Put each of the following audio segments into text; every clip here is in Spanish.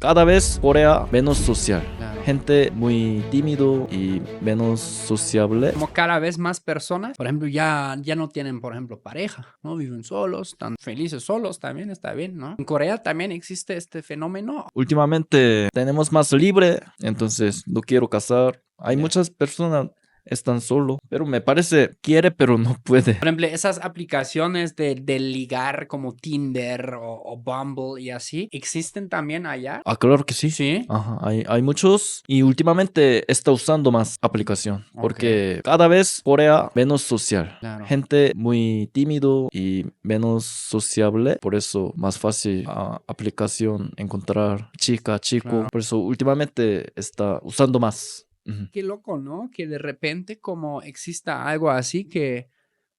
cada vez Corea menos social. Claro. Gente muy tímido y menos sociable. Como cada vez más personas, por ejemplo, ya no tienen, por ejemplo, pareja, ¿no? Viven solos, están felices solos, también está bien, ¿no? En Corea también existe este fenómeno. Últimamente tenemos más libre, entonces no quiero casar. Hay Ya. muchas personas están solo, pero me parece quiere pero no puede. Por ejemplo, esas aplicaciones de ligar como Tinder o Bumble y así, ¿existen también allá? Ah, claro que sí. Sí. Ajá, hay muchos y últimamente está usando más aplicación Ok. porque cada vez Corea menos social. Claro. Gente muy tímido y menos sociable, por eso más fácil aplicación encontrar chica, chico. Claro. Por eso últimamente está usando más. Ujú. Qué loco, ¿no? Que de repente como exista algo así que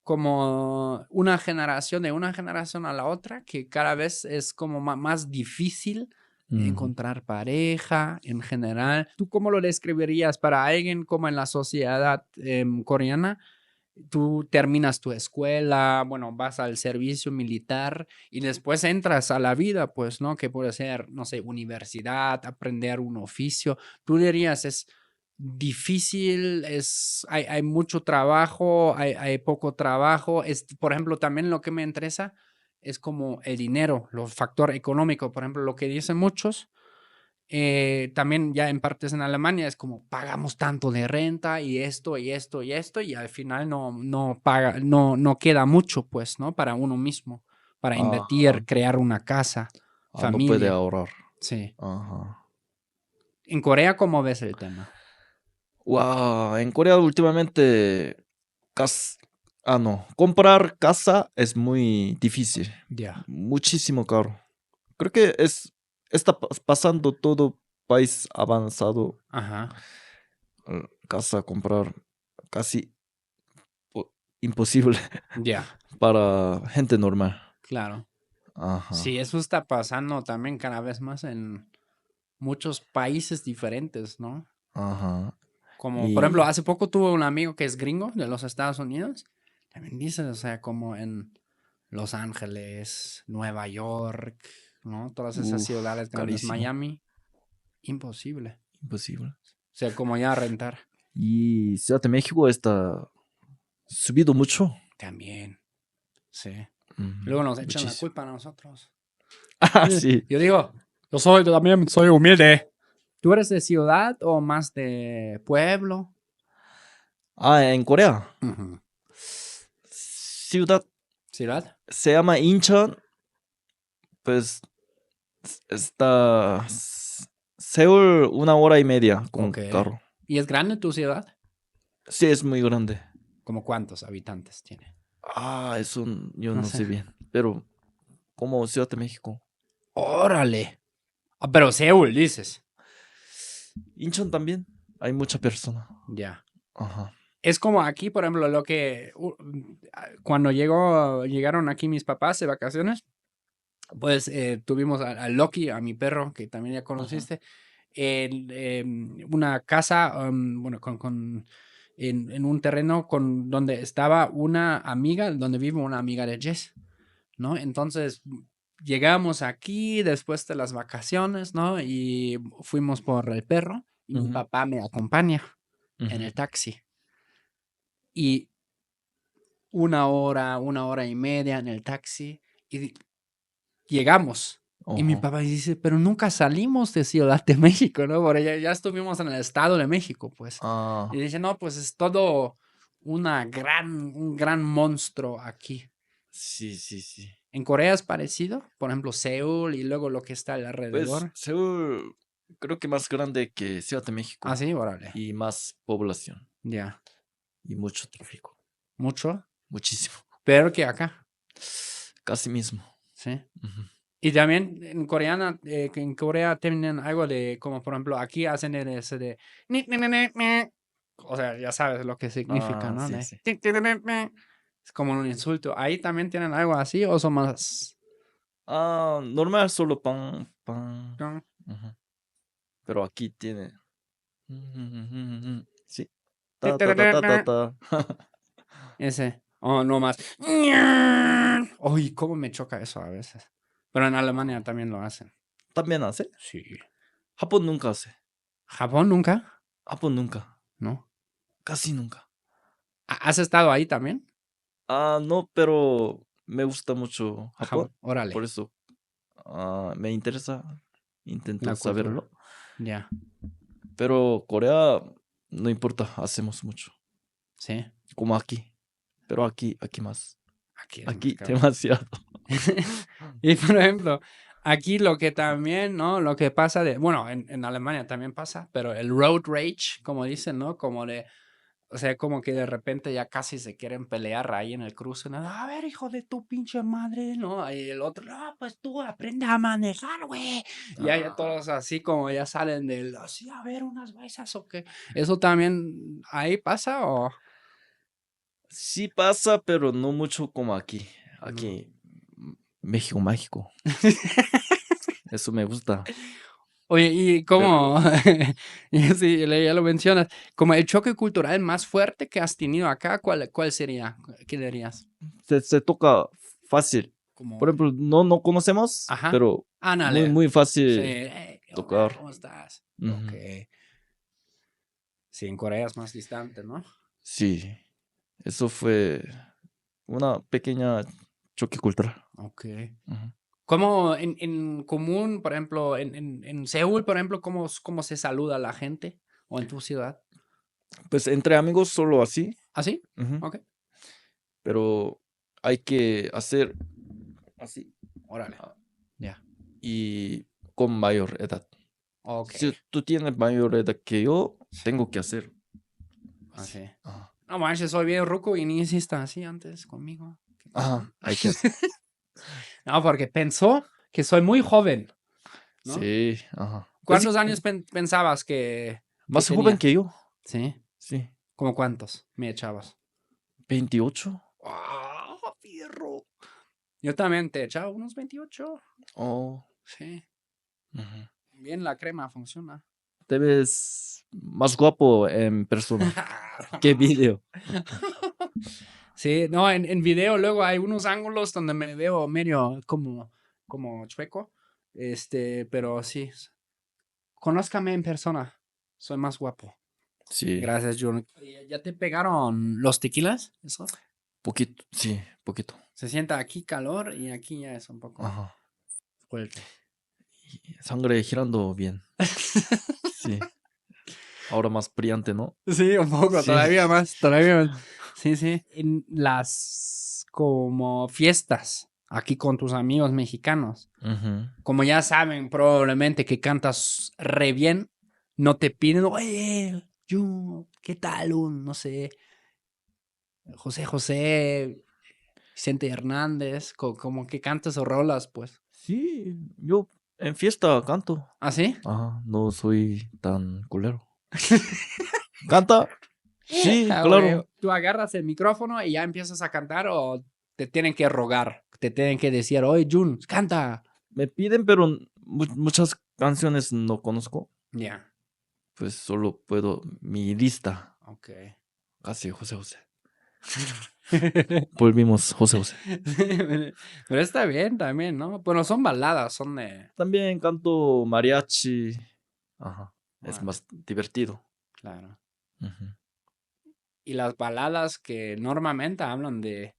como una generación de una generación a la otra, que cada vez es como más difícil Ujú. encontrar pareja en general. ¿Tú cómo lo describirías para alguien como en la sociedad coreana? Tú terminas tu escuela, bueno, vas al servicio militar y después entras a la vida, pues, ¿no? Que puede ser, no sé, universidad, aprender un oficio. Tú dirías, es difícil, hay mucho trabajo, hay poco trabajo. Por ejemplo, también lo que me interesa es como el dinero, los factor económico. Por ejemplo, lo que dicen muchos también ya en partes en Alemania es como pagamos tanto de renta y esto y esto y esto y al final no queda mucho pues, ¿no? Para uno mismo, para Ajá. invertir, crear una casa, No puede familia. ahorrar. Sí. Ajá. En Corea, ¿cómo ves el tema? Wow, en Corea últimamente cas- no, comprar casa es muy difícil, Ya. muchísimo caro. Creo que está pasando todo país avanzado, Ajá. casa comprar casi imposible Ya. para gente normal. Claro. Ajá, Sí, eso está pasando también cada vez más en muchos países diferentes, ¿no? ajá. Como, por ejemplo, Y hace poco tuve un amigo que es gringo de los Estados Unidos. También dice, o sea, como en Los Ángeles, Nueva York, ¿no? Todas esas ciudades grandes, carísimo, Miami, imposible. imposible. O sea, como ya rentar. Y Ciudad de México está subido mucho. También, sí. Ujú, Luego nos echan la muchísimo. culpa a nosotros. Ah, sí. Yo digo, yo también soy humilde. ¿Tú eres de ciudad o más de pueblo? En Corea. Ujú. Ciudad ¿Ciudad? se llama Incheon, pues está Seúl 1 hora y media con Ok. carro. ¿Y es grande tu ciudad? Sí, es muy grande. ¿Como cuántos habitantes tiene? Eso yo No no sé. sé bien. Pero como Ciudad de México. Órale. Ah, pero Seúl, dices. Incheon también. Hay mucha persona. Ya. Ajá. Es como aquí, por ejemplo, lo que cuando llegaron aquí mis papás de vacaciones, pues tuvimos a Loki, a mi perro, que también ya Ajá. conociste, una casa, bueno, en un terreno con donde estaba una amiga, donde vive una amiga de Jess, ¿no? Entonces llegamos aquí después de las vacaciones, ¿no? Y fuimos por el perro y mi Ujú, papá me acompaña en ujú. el taxi. Y una hora y media en el taxi y llegamos. Y mi Ojo. papá dice, pero nunca salimos de Ciudad de México, ¿no? Porque ya estuvimos en el Estado de México, pues. Y Ah, dice, no, pues es todo un gran monstruo aquí. sí, sí, sí. En Corea es parecido, por ejemplo, Seúl y luego lo que está Pues alrededor. Seúl creo que más grande que Ciudad de Ah, México. sí, órale. Y más población. Ya, Y mucho tráfico. mucho, Muchísimo. peor que acá, Casi mismo. sí. Ujú. Y también en coreana, que en Corea tienen algo de, como por ejemplo, aquí hacen ese de, ni. O sea, ya sabes lo que significa, ¿no? Sí, De, sí. ni. Es como un insulto. ¿Ahí también tienen algo así o son más? Normal, solo pan, pan. ¿No? Ujú. Pero aquí tiene. Sí. Ni. Ta, ta, ta, ta, ta, ta. Ese. Oh, no más. Uy, cómo me choca eso a veces. Pero en Alemania también lo hacen. ¿También hace? Sí. Japón nunca hace. ¿Japón nunca? Japón nunca. ¿No? Casi nunca. ¿Has estado ahí también? No, pero me gusta mucho Japón. Japón, órale, Por eso me interesa. la Intento cultura. saberlo. Ya, Pero Corea, no importa, hacemos mucho. sí. Como aquí. Pero aquí más. Aquí es más Aquí caro. demasiado. Y por ejemplo, aquí lo que también, ¿no? Lo que pasa bueno, en Alemania también pasa, pero el road rage, como dicen, ¿no? Como o sea, como que de repente ya casi se quieren pelear ahí en el cruce, ¿no? A ver, hijo de tu pinche madre, ¿no? Y el otro, no, pues tú aprende a manejar, güey. Y ya todos así como ya salen así, a ver, unas baisas o qué. ¿Eso también ahí pasa o...? Sí pasa, pero no mucho como aquí. No. Aquí, México mágico. Eso me gusta. Oye, ¿y Pero cómo? Y sí, ya lo mencionas. Como el choque cultural más fuerte que has tenido acá, ¿cuál sería? ¿Qué dirías? se toca fácil. Como, Por ejemplo, no conocemos, ajá, pero muy, ándale. muy Sí, fácil ¿qué onda? tocar. ¿Cómo estás? Ok. Ujú. Sí, en Corea es más distante, ¿no? Sí, eso fue una pequeña choque cultural. Ok. Ujú. ¿Cómo en común, por ejemplo, en Seúl, por ejemplo, cómo se saluda a la gente? ¿O en tu ciudad? Pues entre amigos solo así, ¿Ah, sí? ujú, Ok. pero hay que hacer así Órale. ah, Ya. y con mayor edad. Ok. Si tú tienes mayor edad que yo, tengo que hacer así. Así. Ajá, No manches, soy bien ruco y ni hiciste así antes conmigo. Qué cabrón. ajá, hay que hacer. No, porque pensó que soy muy joven, ¿no? Sí, ajá. Pues sí, ¿Cuántos años pensabas que más joven tenía? que yo. Sí. Sí, ¿Cómo cuántos me echabas? 28. ¡Ah, fierro! Yo también te echaba unos 28. Oh, Sí. ujú. Bien, la crema funciona. Te ves más guapo en persona. ¿Qué video? Sí, no, en video luego hay unos ángulos donde me veo medio como chueco. Pero sí. Conózcame en persona. Soy más guapo. Sí, Gracias, John. ¿Ya te pegaron los tequilas? ¿Eso? poquito, sí, poquito. Se sienta aquí calor y aquí ya es un poco Ajá. fuerte. Y sangre girando bien. Sí. Ahora más brillante, ¿no? Sí, un poco, Sí. todavía más, todavía más. Sí, sí. En las como fiestas, aquí con tus amigos mexicanos, Ujú. como ya saben probablemente que cantas re bien, no te piden, oye, yo, ¿qué tal un, no sé, José José, Vicente Hernández, como que cantas o rolas, pues? Sí, yo en fiesta canto. ¿Ah, sí? Ajá, no soy tan culero. ¿Canta? Sí, Ah, güey. claro. Tú agarras el micrófono y ya empiezas a cantar o te tienen que rogar, te tienen que decir, oye, Jun, canta. Me piden, pero muchas canciones no conozco. Ya, Pues solo puedo mi lista. ok. Casi José José. Volvimos José José. Pero está bien también, ¿no? Bueno, son baladas, son de... También canto mariachi. Ajá. Es Órale, más divertido. claro. Ujú. Y las baladas que normalmente hablan de,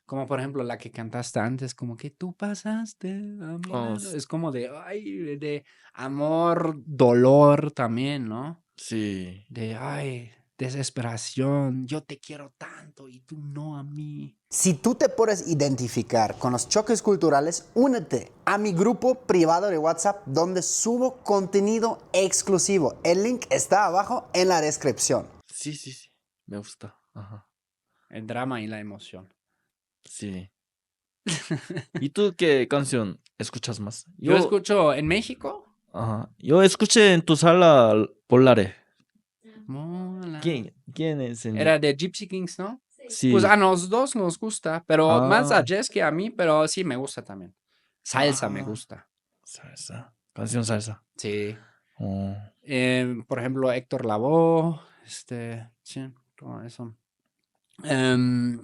como por ejemplo la que cantaste antes, como que tú pasaste a mi Oh, lado. Es como de, ay, de amor, dolor también, ¿no? sí. De, ay, desesperación, yo te quiero tanto y tú no a mí. Si tú te puedes identificar con los choques culturales, únete a mi grupo privado de WhatsApp donde subo contenido exclusivo. El link está abajo en la descripción. Sí, sí, sí. Me gusta. Ajá. El drama y la emoción. Sí. ¿Y tú qué canción escuchas más? Yo escucho en México. Ajá. Yo escuché en tu sala Polare. Mola. ¿Quién es Era de Gypsy Kings, ¿no? Pues Sí. a los dos nos gusta, pero más a Ah, Jess que a mí, pero sí me gusta también. Salsa me ah. gusta. Salsa. Canción salsa. Sí. Oh. Por ejemplo, Héctor Lavoe, sí, todo eso. Em,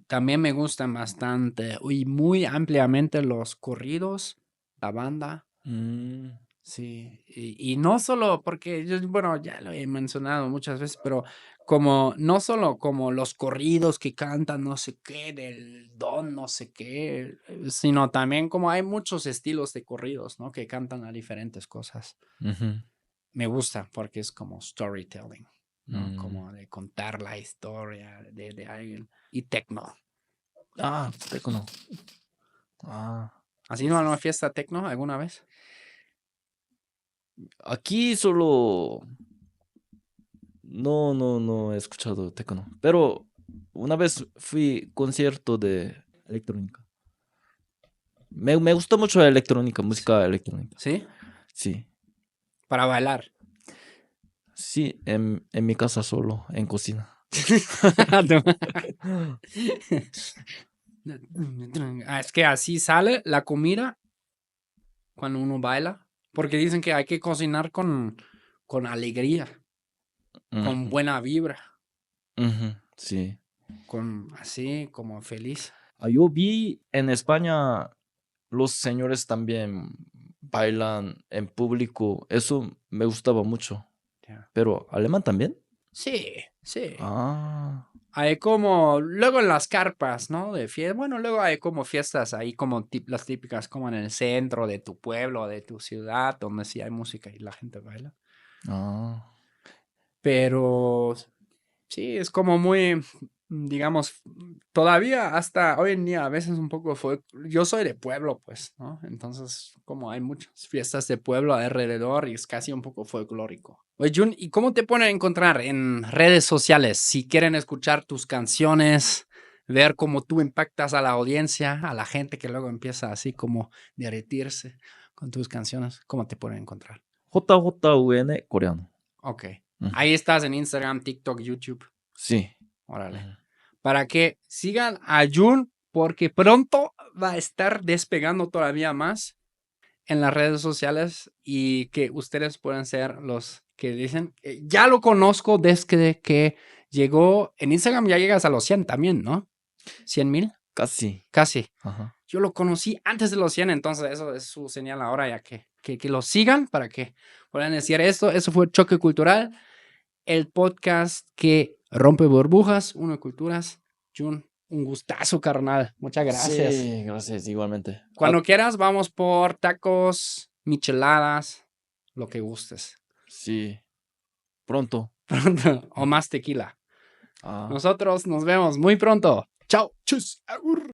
También me gustan bastante y muy ampliamente los corridos, la banda. Mm. Sí, y no solo porque yo, bueno, ya lo he mencionado muchas veces, pero como no solo como los corridos que cantan no sé qué, del don no sé qué, sino también como hay muchos estilos de corridos, ¿no? Que cantan a diferentes cosas. Ujú. Me gusta porque es como storytelling, ¿no? Mm. Como de contar la historia de alguien. Y techno. Ah, tecno. Ah. ¿Has ido a una fiesta techno alguna vez? Aquí solo no he escuchado tecno. Pero una vez fui concierto de electrónica. Me gusta mucho la electrónica, música electrónica. ¿Sí? Sí. Para bailar. Sí, en mi casa solo, en cocina. Es que así sale la comida cuando uno baila, porque dicen que hay que cocinar con alegría, con Ujú, buena vibra, ujú, sí. con así como feliz. Yo vi en España los señores también bailan en público. Eso me gustaba mucho. Ya. Pero, ¿alemán también? Sí, sí. Ah, Hay como, luego en las carpas, ¿no? De fiesta, bueno, luego hay como fiestas ahí como las típicas, como en el centro de tu pueblo, de tu ciudad, donde sí hay música y la gente baila. ah. Pero sí, es como muy, digamos, todavía hasta hoy en día a veces un poco fue, yo soy de pueblo, pues, ¿no? Entonces, como hay muchas fiestas de pueblo alrededor y es casi un poco folclórico. Oye, Jun, ¿y cómo te pueden encontrar en redes sociales? Si quieren escuchar tus canciones, ver cómo tú impactas a la audiencia, a la gente que luego empieza así como derretirse con tus canciones, ¿cómo te pueden encontrar? JJUN coreano. Ok. Ujú, Ahí estás en Instagram, TikTok, YouTube. sí. Órale. Ujú. Para que sigan a Jun, porque pronto va a estar despegando todavía más en las redes sociales y que ustedes puedan ser los que dicen, ya lo conozco desde que llegó, en Instagram ya llegas a los 100 también, ¿no? 100,000, Casi. casi. Ajá. Yo lo conocí antes de los 100, entonces eso es su señal ahora ya que lo sigan para que puedan decir esto. Eso fue Choque Cultural, el podcast que rompe burbujas, uno de culturas. Jun, un gustazo, carnal. Muchas gracias. Sí, gracias, igualmente. Cuando quieras, vamos por tacos, micheladas, lo que gustes. Sí, pronto. Pronto, o más tequila. Ah. Nosotros nos vemos muy pronto. Chao. Chus. Agur.